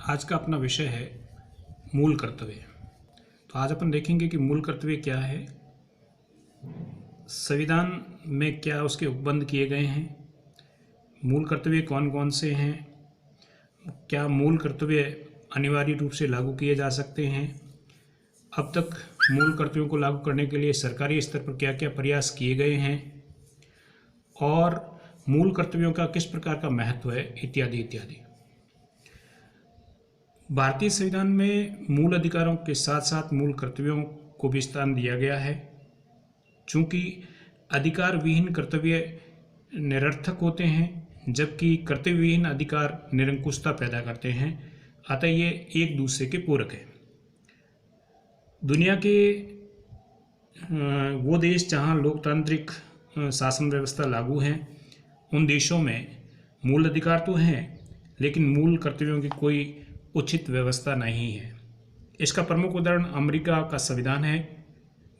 आज का अपना विषय है मूल कर्तव्य। तो आज अपन देखेंगे कि मूल कर्तव्य क्या है, संविधान में क्या उसके उपबंध किए गए हैं, मूल कर्तव्य कौन कौन से हैं, क्या मूल कर्तव्य अनिवार्य रूप से लागू किए जा सकते हैं, अब तक मूल कर्तव्यों को लागू करने के लिए सरकारी स्तर पर क्या क्या प्रयास किए गए हैं और मूल कर्तव्यों का किस प्रकार का महत्व है, इत्यादि इत्यादि। भारतीय संविधान में मूल अधिकारों के साथ साथ मूल कर्तव्यों को भी स्थान दिया गया है। चूंकि अधिकार विहीन कर्तव्य निरर्थक होते हैं जबकि कर्तव्य विहीन अधिकार निरंकुशता पैदा करते हैं, अतः ये एक दूसरे के पूरक है। दुनिया के वो देश जहाँ लोकतांत्रिक शासन व्यवस्था लागू है उन देशों में मूल अधिकार तो हैं लेकिन मूल कर्तव्यों की कोई उचित व्यवस्था नहीं है। इसका प्रमुख उदाहरण अमेरिका का संविधान है।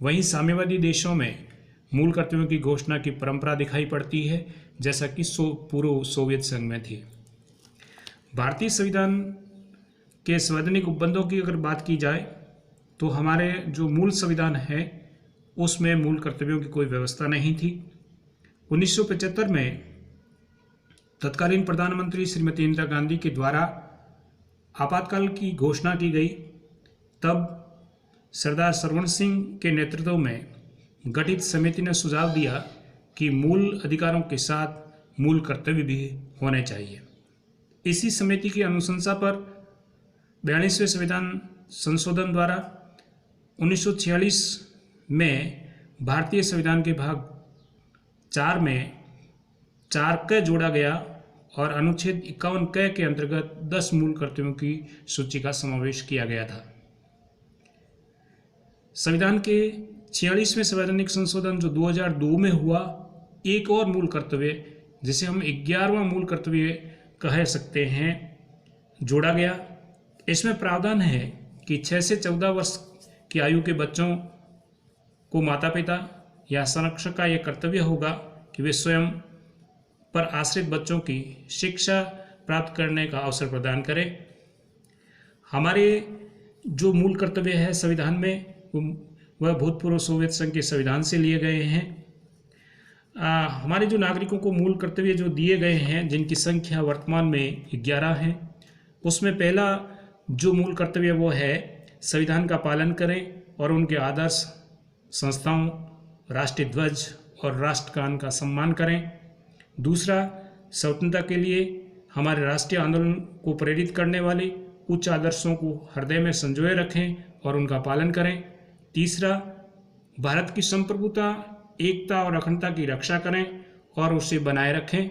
वहीं साम्यवादी देशों में मूल कर्तव्यों की घोषणा की परंपरा दिखाई पड़ती है, जैसा कि पूर्व सोवियत संघ में थी। भारतीय संविधान के संवैधानिक उपबंधों की अगर बात की जाए तो हमारे जो मूल संविधान है उसमें मूल कर्तव्यों की कोई व्यवस्था नहीं थी। 1975 में तत्कालीन प्रधानमंत्री श्रीमती इंदिरा गांधी के द्वारा आपातकाल की घोषणा की गई। तब सरदार सरवण सिंह के नेतृत्व में गठित समिति ने सुझाव दिया कि मूल अधिकारों के साथ मूल कर्तव्य भी होने चाहिए। इसी समिति की अनुशंसा पर 42वें संविधान संशोधन द्वारा 1946 में भारतीय संविधान के भाग 4 में 4 क जोड़ा गया और अनुच्छेद 51 क के अंतर्गत 10 मूल कर्तव्यों की सूची का समावेश किया गया था। संविधान के 46वें संवैधानिक संशोधन जो 2002 में हुआ, एक और मूल कर्तव्य जिसे हम 11वां मूल कर्तव्य कह सकते हैं जोड़ा गया। इसमें प्रावधान है कि 6 से 14 वर्ष की आयु के बच्चों को माता पिता या संरक्षक का यह कर्तव्य होगा कि वे स्वयं पर आश्रित बच्चों की शिक्षा प्राप्त करने का अवसर प्रदान करें। हमारे जो मूल कर्तव्य है संविधान में वह भूतपूर्व सोवियत संघ के संविधान से लिए गए हैं। हमारे जो नागरिकों को मूल कर्तव्य जो दिए गए हैं जिनकी संख्या वर्तमान में 11 है, उसमें पहला जो मूल कर्तव्य वो है संविधान का पालन करें और उनके आदर्श संस्थाओं, राष्ट्रीय ध्वज और राष्ट्रगान का सम्मान करें। दूसरा, स्वतंत्रता के लिए हमारे राष्ट्रीय आंदोलन को प्रेरित करने वाले उच्च आदर्शों को हृदय में संजोए रखें और उनका पालन करें। तीसरा, भारत की संप्रभुता, एकता और अखंडता की रक्षा करें और उसे बनाए रखें।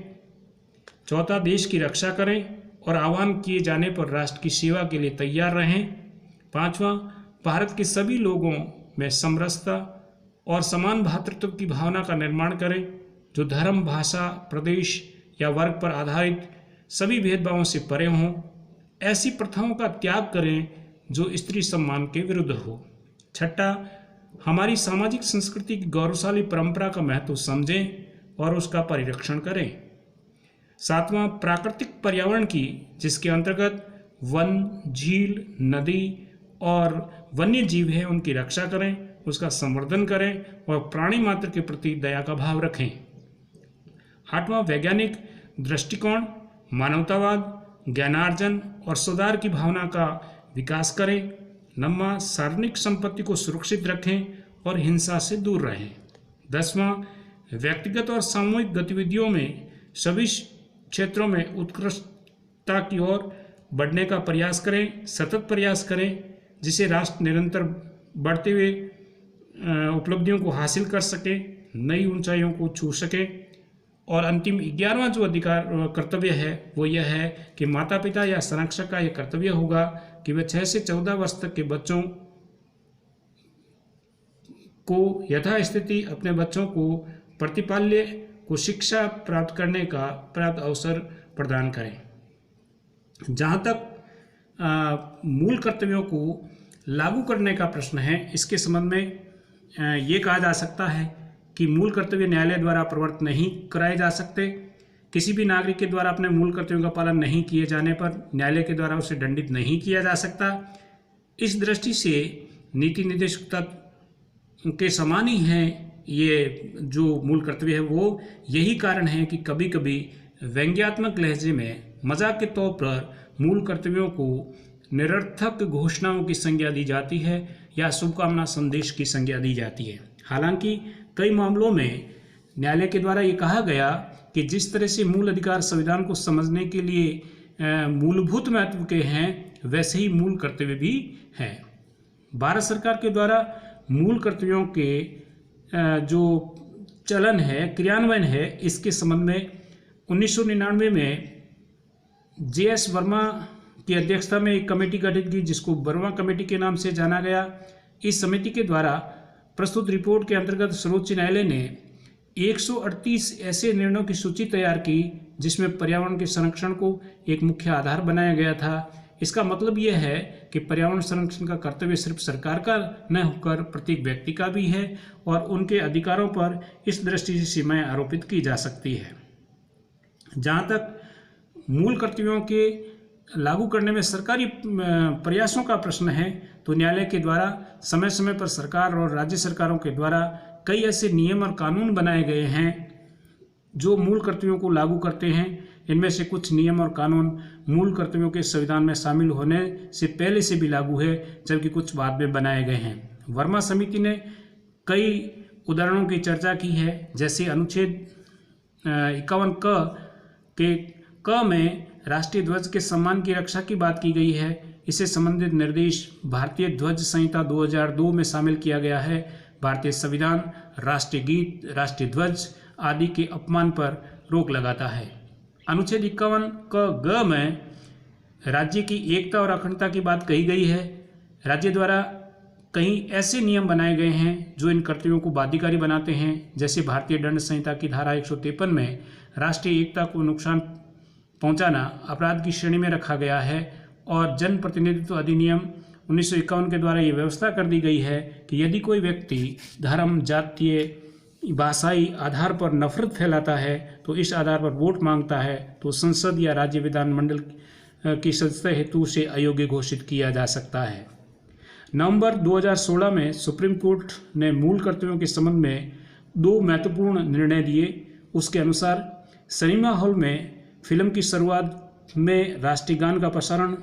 चौथा, देश की रक्षा करें और आह्वान किए जाने पर राष्ट्र की सेवा के लिए तैयार रहें। पांचवा, भारत के सभी लोगों में समरसता और समान भ्रातृत्व की भावना का निर्माण करें जो धर्म, भाषा, प्रदेश या वर्ग पर आधारित सभी भेदभावों से परे हों। ऐसी प्रथाओं का त्याग करें जो स्त्री सम्मान के विरुद्ध हो। छठा, हमारी सामाजिक संस्कृति की गौरवशाली परंपरा का महत्व समझें और उसका परिरक्षण करें। सातवां, प्राकृतिक पर्यावरण की, जिसके अंतर्गत वन, झील, नदी और वन्य जीव है, उनकी रक्षा करें, उसका संवर्धन करें और प्राणी मात्र के प्रति दया का भाव रखें। आठवां, वैज्ञानिक दृष्टिकोण, मानवतावाद, ज्ञानार्जन और सुधार की भावना का विकास करें। नौवां, सार्वजनिक संपत्ति को सुरक्षित रखें और हिंसा से दूर रहें। 10वां, व्यक्तिगत और सामूहिक गतिविधियों में सभी क्षेत्रों में उत्कृष्टता की ओर बढ़ने का प्रयास करें, सतत प्रयास करें, जिसे राष्ट्र निरंतर बढ़ते हुए उपलब्धियों को हासिल कर सके, नई ऊंचाइयों को छू सके। और अंतिम 11वां जो अधिकार कर्तव्य है वो यह है कि माता पिता या संरक्षक का यह कर्तव्य होगा कि वे 6 से 14 वर्ष तक के बच्चों को यथास्थिति अपने बच्चों को प्रतिपाल्य को शिक्षा प्राप्त करने का पर्याप्त अवसर प्रदान करें। जहाँ तक मूल कर्तव्यों को लागू करने का प्रश्न है, इसके संबंध में ये कहा जा सकता है कि मूल कर्तव्य न्यायालय द्वारा प्रवर्तित नहीं कराए जा सकते। किसी भी नागरिक के द्वारा अपने मूल कर्तव्यों का पालन नहीं किए जाने पर न्यायालय के द्वारा उसे दंडित नहीं किया जा सकता। इस दृष्टि से नीति निर्देशक तत्व के समान ही हैं ये जो मूल कर्तव्य है। वो यही कारण है कि कभी कभी व्यंग्यात्मक लहजे में मजाक के तौर पर मूल कर्तव्यों को निरर्थक घोषणाओं की संज्ञा दी जाती है या शुभकामना संदेश की संज्ञा दी जाती है। हालांकि कई मामलों में न्यायालय के द्वारा ये कहा गया कि जिस तरह से मूल अधिकार संविधान को समझने के लिए मूलभूत महत्व के हैं, वैसे ही मूल कर्तव्य भी हैं। भारत सरकार के द्वारा मूल कर्तव्यों के जो चलन है, क्रियान्वयन है, इसके संबंध में 1999 में JS वर्मा की अध्यक्षता में एक कमेटी गठित की, जिसको वर्मा कमेटी के नाम से जाना गया। इस समिति के द्वारा प्रस्तुत रिपोर्ट के अंतर्गत सर्वोच्च न्यायालय ने 138 ऐसे निर्णयों की सूची तैयार की जिसमें पर्यावरण के संरक्षण को एक मुख्य आधार बनाया गया था। इसका मतलब यह है कि पर्यावरण संरक्षण का कर्तव्य सिर्फ सरकार का न होकर प्रत्येक व्यक्ति का भी है और उनके अधिकारों पर इस दृष्टि से सीमाएं आरोपित की जा सकती है। जहाँ तक मूल कर्तव्यों के लागू करने में सरकारी प्रयासों का प्रश्न है, तो न्यायालय के द्वारा समय समय पर सरकार और राज्य सरकारों के द्वारा कई ऐसे नियम और कानून बनाए गए हैं जो मूल कर्तव्यों को लागू करते हैं। इनमें से कुछ नियम और कानून मूल कर्तव्यों के संविधान में शामिल होने से पहले से भी लागू है, जबकि कुछ बाद में बनाए गए हैं। वर्मा समिति ने कई उदाहरणों की चर्चा की है, जैसे अनुच्छेद 51 के क में राष्ट्रीय ध्वज के सम्मान की रक्षा की बात की गई है। इससे संबंधित निर्देश भारतीय ध्वज संहिता 2002 में शामिल किया गया है। भारतीय संविधान राष्ट्रीय गीत, राष्ट्रीय ध्वज आदि के अपमान पर रोक लगाता है। अनुच्छेद 51 क ग में राज्य की एकता और अखंडता की बात कही गई है। राज्य द्वारा कई ऐसे नियम बनाए गए हैं जो इन कर्तव्यों को बाध्यकारी बनाते हैं, जैसे भारतीय दंड संहिता की धारा 153 में राष्ट्रीय एकता को नुकसान पहुंचाना अपराध की श्रेणी में रखा गया है और जन प्रतिनिधित्व अधिनियम 1951 के द्वारा ये व्यवस्था कर दी गई है कि यदि कोई व्यक्ति धर्म, जातीय, भाषाई आधार पर नफरत फैलाता है, तो इस आधार पर वोट मांगता है, तो संसद या राज्य विधानमंडल की सदस्यता हेतु से अयोग्य घोषित किया जा सकता है। नवंबर 2016 में सुप्रीम कोर्ट ने मूल कर्तव्यों के संबंध में 2 महत्वपूर्ण निर्णय दिए। उसके अनुसार सिनेमा हॉल में फिल्म की शुरुआत में राष्ट्रीय गान का प्रसारण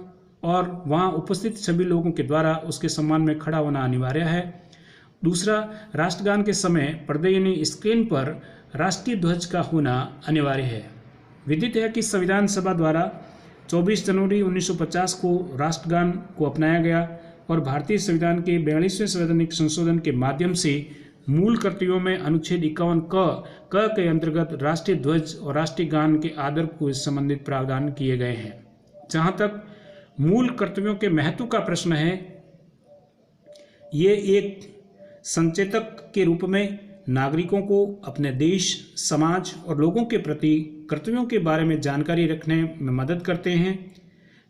और वहां उपस्थित सभी लोगों के द्वारा उसके सम्मान में खड़ा होना अनिवार्य है। दूसरा, राष्ट्रगान के समय पर्दे यानी स्क्रीन पर राष्ट्रीय ध्वज का होना अनिवार्य है। विदित है कि संविधान सभा द्वारा 24 जनवरी 1950 को राष्ट्रगान को अपनाया गया और भारतीय संविधान के 42वें संवैधानिक संशोधन के माध्यम से मूल कर्तव्यों में अनुच्छेद 51 क के अंतर्गत राष्ट्रीय ध्वज और राष्ट्रीय गान के आदर को संबंधित प्रावधान किए गए हैं। जहाँ तक मूल कर्तव्यों के महत्व का प्रश्न है, ये एक संचेतक के रूप में नागरिकों को अपने देश, समाज और लोगों के प्रति कर्तव्यों के बारे में जानकारी रखने में मदद करते हैं।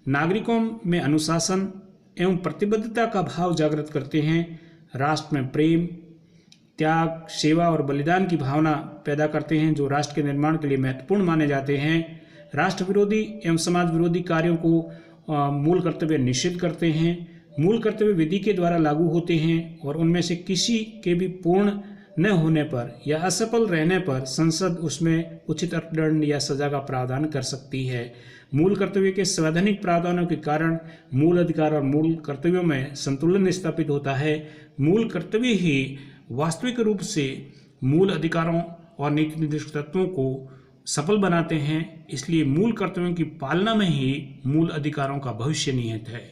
नागरिकों में अनुशासन एवं प्रतिबद्धता का भाव जागृत करते हैं। राष्ट्र में प्रेम, त्याग, सेवा और बलिदान की भावना पैदा करते हैं, जो राष्ट्र के निर्माण के लिए महत्वपूर्ण माने जाते हैं। राष्ट्र विरोधी एवं समाज विरोधी कार्यों को मूल कर्तव्य निश्चित करते हैं। मूल कर्तव्य विधि के द्वारा लागू होते हैं और उनमें से किसी के भी पूर्ण न होने पर या असफल रहने पर संसद उसमें उचित अर्थदंड या सजा का प्रावधान कर सकती है। मूल कर्तव्य के संवैधानिक प्रावधानों के कारण मूल अधिकार और मूल कर्तव्यों में संतुलन स्थापित होता है। मूल कर्तव्य ही वास्तविक रूप से मूल अधिकारों और नीति निर्देशक तत्वों को सफल बनाते हैं। इसलिए मूल कर्तव्यों की पालना में ही मूल अधिकारों का भविष्य निहित है।